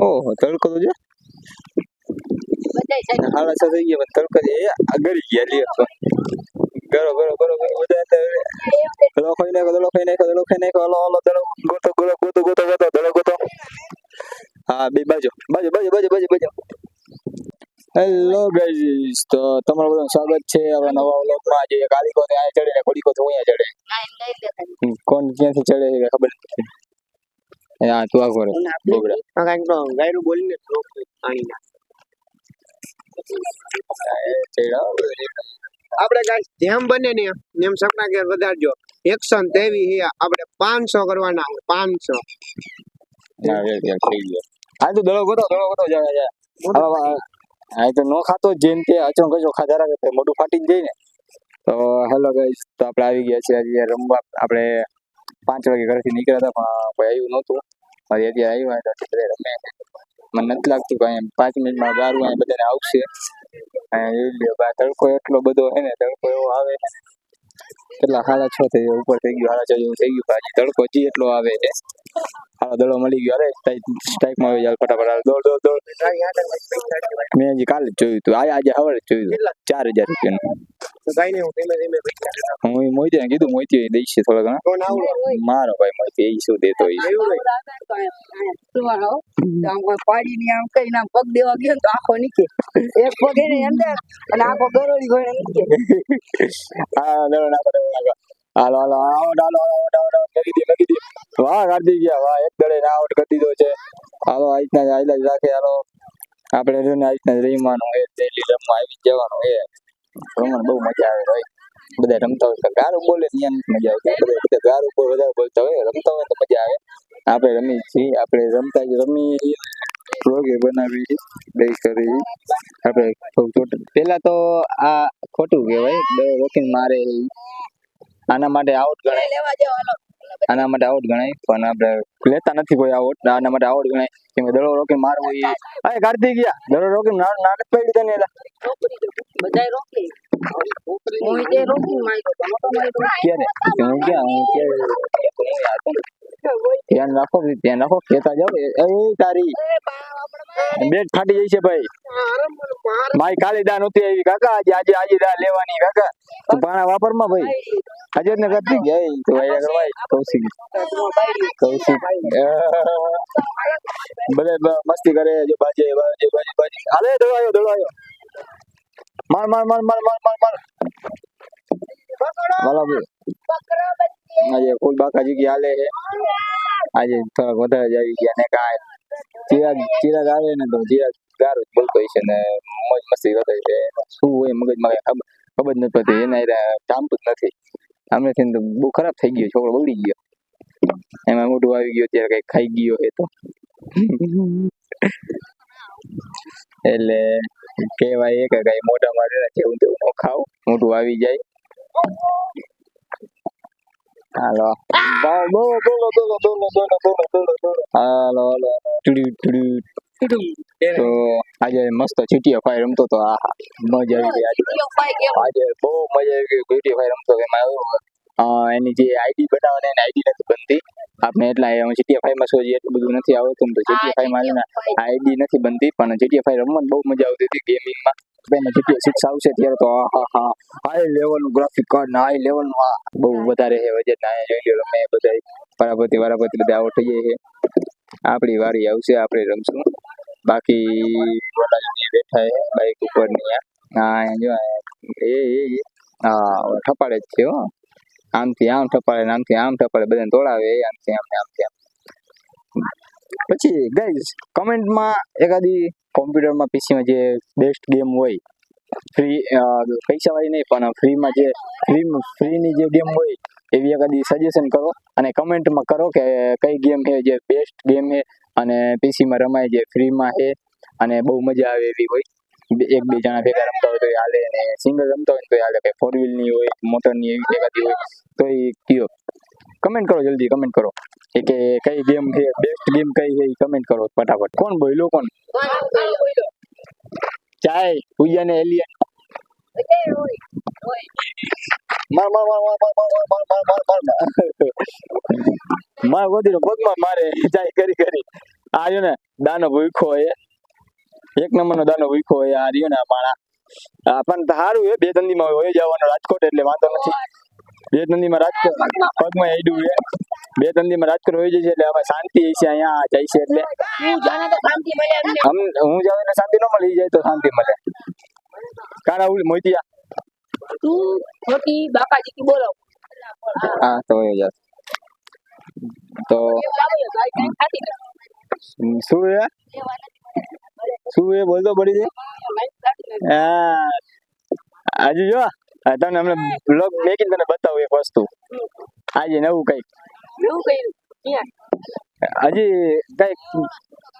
ઓહો તડકો તો જો હાલા સાથે થઈ ગયા તડકો છે ગરી ગયા લ્યો ગરો ગરો ગરો ગરો બધા દડો ખાઈ નાખો દડો ખાઈ નાખો દડો ખાઈ નાખો હલો હલો દડો ગોતો ગોતો ગોતો ગોતો ગોતો દડો ગોતો હા બે બાજુ બાજુ બાજુ બાજુ બાજુ બાજુ હેલો ગાઈસ તો તમારું બધાનું સ્વાગત છે આપણા નવા વ્લોગમાં આજે કાલિકો ને આ ચડે ને કોડીકો તો અહીંયા ચડે કોણ ક્યાંથી ચડે છે ખબર નથી હા તું આ કરે બોગડા આ કાંઈક તો ગાયરું બોલીને પાણી ના આપણે ગાઈસ જેમ બને ને એમ સપના કે વધારજો 123 હે આપણે 500 કરવાના 500 ના યાર થઈ ગયો આ તો દડો ગોતો જા જા આ તો નો ખાતો જેમ તે અચો કજો ખાધા રાખે મોઢું ફાટી જાય ને તો હેલો ગાઈસ તો આપણે આવી ગયા છે આજે રમવા આપણે 5 વાગે ઘરેથી નીકળ્યા હતા પણ કોઈ આવ્યું નહોતું મારી અત્યારે આવ્યા હતા એટલે રમે મને નથી લાગતું કે 5 મિનિટમાં ગારું અહીં બધાને આવશે તડકો એટલો બધો હે ને તડકો એવો આવે કેટલા 6:30 થઈ ગયા ઉપર થઈ ગયું 6:30 જેવું થઈ ગયું પાછી તડકો જી એટલો આવે છે હાલો દડો મળી ગયો અરે સ્ટ્રાઇકમાં આવી જાય ફટાફટ દોડ દોડ દોડ મેં હજી કાલે જ જોયું હતું આજે સવારે જ જોયું 4000 રૂપિયાનું તો ગાયને હું ધીમે ધીમે હું મોઈતીને કીધું મોઈતી દઈશ થોડા ઘણા કોણ આવડો મારો ભાઈ મોઈતી એ શું દેતો હોય પાડી ની આમ કઈ ના પગ દેવા ગયો તો આખો નીચે એક પગ એને અંદર અને આખો ગરોળી ગયો નીચે હા દડો ના પડે હાલો હાલો આઉટ હાલો આઉટ કરી દી વાહ કાઢી ગયા વાહ એક દડે ના આઉટ કરી દીધો છે હાલો આ રીતના આઈલા રાખે હાલો આપણે જો ને આ રીતના રહીવાનું એ ડેલી રમવા આવી જવાનું એ રમણ બહુ મજા આવે ભાઈ બધા રમતા હોય ગારું બોલે ત્યાં મજા આવે બધા ગારું બહુ વધારે બોલતા હોય રમતા હોય તો મજા આવે આપણે રમીએ છીએ આપણે રમતા રમીએ છીએ વ્લોગ બનાવી દઈ કરી આપણે પેલા તો આ ખોટું કહેવાય બે રોકીને મારે આના માટે આઉટ ગણાય આના માટે આઉટ ગણાય પણ આપણે લેતા નથી કોઈ આઉટ આના માટે આઉટ ગણાય કેમ કે દડો રોકીને મારવો એ અરે કાઢી ગયા દડો રોકીને નાટક પડી તને એલા બધાય રોકી હું તે રોકી માર્યો ક્યારે હું ક્યાં હું ધ્યાન રાખો ખેતા જાવ એ તારી બેટ ફાટી જાય છે ભાઈ મારી કાલી દા નહોતી આવી કાકા આજે દા લેવાની કાકા તું પાણા વાપરમાં ભાઈ આજે ને કરતી ગયા તો વાયરા કરવાય કૌશિક ભલે મસ્તી કરે જો બાજે હાલે દોડાયો માર વાલા આજે ફૂલ બાકાજી કી હાલે છે આજે થોડા વધારે જ આવી ગયા ને કાંઈ ચિરાગ આવે ને તો ચિરાગ ગારો જ બોલતો હોય છે ને મોજ મસ્તી કરતો હોય છે શું હોય મગજમાં ખબર જ નથી પડતી એના જામતું જ નથી આમનેથી તો બહુ ખરાબ થઈ ગયો છોકરો બગડી ગયો એમાં મોઢું આવી ગયો ત્યારે કઈ ખાઈ ગયો એ તો એટલે કહેવાય કે કઈ મોઢા મારે જેવું તેવું ન ખાવ મોઢું આવી જાય હાલો હાલો તો આજે મસ્ત ચીટીઓ ફાઈ રમતો તો આ મજા આવી ગઈ આજે બહુ મજા આવી ગઈ ચીટીઓ ફાઈ રમતો એમાં એની જે આઈડી બનાવવાની એની આઈડી નથી બનતી આપણે એટલા GTA 5 માં સોજી એટલું બધું નથી આવતું તો GTA 5 માં આઈડી નથી બનતી પણ GTA 5 રમવાની બહુ મજા આવતી હતી ગેમિંગમાં પહેલા GTA 6 આવશે ત્યારે તો હા હાઈ લેવલનું ગ્રાફિક કાર્ડ ને હાઈ લેવલનું બહુ વધારે છે વજન ના જોઈ લો તમે બધા વારાપતિ બધા આઉટ થઈ જાય છે આપણી વારી આવશે આપણે રમશું બાકી બેઠા છે બાઈક ઉપર ની હા જો એ હા ઠપાડે જ છે હો આમથી આમ ઠપાડે ને આમથી આમ ઠપાડે બધાને તોડાવે આમથી આમ પછી ગાઈસ કમેન્ટમાં એકાદી કોમ્પ્યુટરમાં પીસીમાં જે બેસ્ટ ગેમ હોય ફ્રી પૈસા વાળી નહીં પણ ફ્રીમાં જે ફ્રીની જે ગેમ હોય એવી એકાદી સજેશન કરો અને કમેન્ટમાં કરો કે કઈ ગેમ છે જે બેસ્ટ ગેમ છે અને પીસીમાં રમાય જે ફ્રીમાં છે અને બહુ મજા આવે એવી હોય એક બે જણા ભેગા રમતા હોય તો હાલે અને સિંગલ રમતા હોય તો હાલે કઈ 4 વ્હીલની હોય મોટરની એવી એકાદી હોય તો એ કયો કમેન્ટ કરો જલ્દી કમેન્ટ કરો કે કઈ ગેમ છે બેસ્ટ ગેમ કઈ છે કમેન્ટ કરો ફટાફટ કોણ બોલ્યો કોણ ચાય પૂજાને એલિયન માર ગોદીનો પગમાં મારે ચાય કરી આ રહ્યો ને દાનો ભૂખો હોય એક નંબરનો દાનો ભૂખો હોય આ રહ્યો ને આ માણા પણ સારું છે બે ધંધીમાં હોય જવાનો રાજકોટ એટલે વાંધો નથી બે ધંધીમાં રાજકોટ પગમાં હેડું છે બે ધંધીમાં રાજકોટ હોય જશે એટલે હવે શાંતિ છે અહીંયા જાય છે એટલે હું જાણે તો શાંતિ મળે એમને. હું જાઉં એટલે શાંતિ ન મળી જાય તો શાંતિ મળે કારા ઉલી મોતિયા તું મોટી બાપાજી કી બોલો હા તો એ યાર તો એવું લાગે છે, ગાય કઈ ખાતી નથી. શું છે શું એ બોલતો પડી છે ગાય ખાતી નથી. હા હજુ જો તમને હમણાં બ્લોગ મેકીને તને બતાવું એક વસ્તુ આજે નવું કઈક એવું કર્યું ક્યાં હજી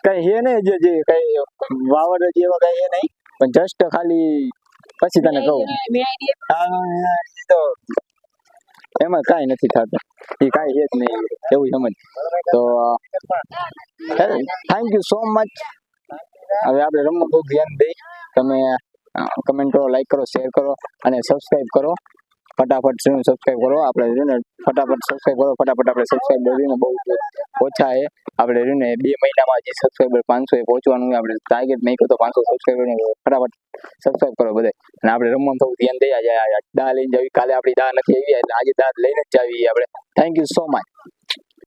કઈ હે ને જે કઈ વાવડ જેવા કઈ હે નહીં પણ જસ્ટ ખાલી પછી તને કહું મેં આઈડિયા હા, એ તો એમાં કાંઈ નથી થતું એ કાંઈ છે જ નહીં એવું સમજ તો થેન્ક યુ સો મચ હવે આપણે રમવા બહુ ધ્યાન દઈ તમે કમેન્ટ કરો લાઈક કરો શેર કરો અને સબસ્ક્રાઈબ કરો ફટાફટ સબસ્ક્રાઈબ કરો આપણે રહ્યું ને ફટાફટ સબસ્ક્રાઈબ કરો ફટાફટ આપણે સબસ્ક્રાઈબર રહ્યું ને બહુ ઓછા છે આપણે રહ્યું ને 2 મહિનામાં જે સબસ્ક્રાઈબર 500 એ પહોંચવાનું છે આપણે ટાર્ગેટ નહીં કરતો 500 સબસ્ક્રાઈબર ને ફટાફટ સબસ્ક્રાઈબ કરો બધે અને આપણે રમવાનું થોડું ધ્યાન દઈ જાય દા લઈને જાવી કાલે આપણી દા નથી આવી એટલે આજે દા લઈને જ જાવી આપણે થેન્ક યુ સો મચ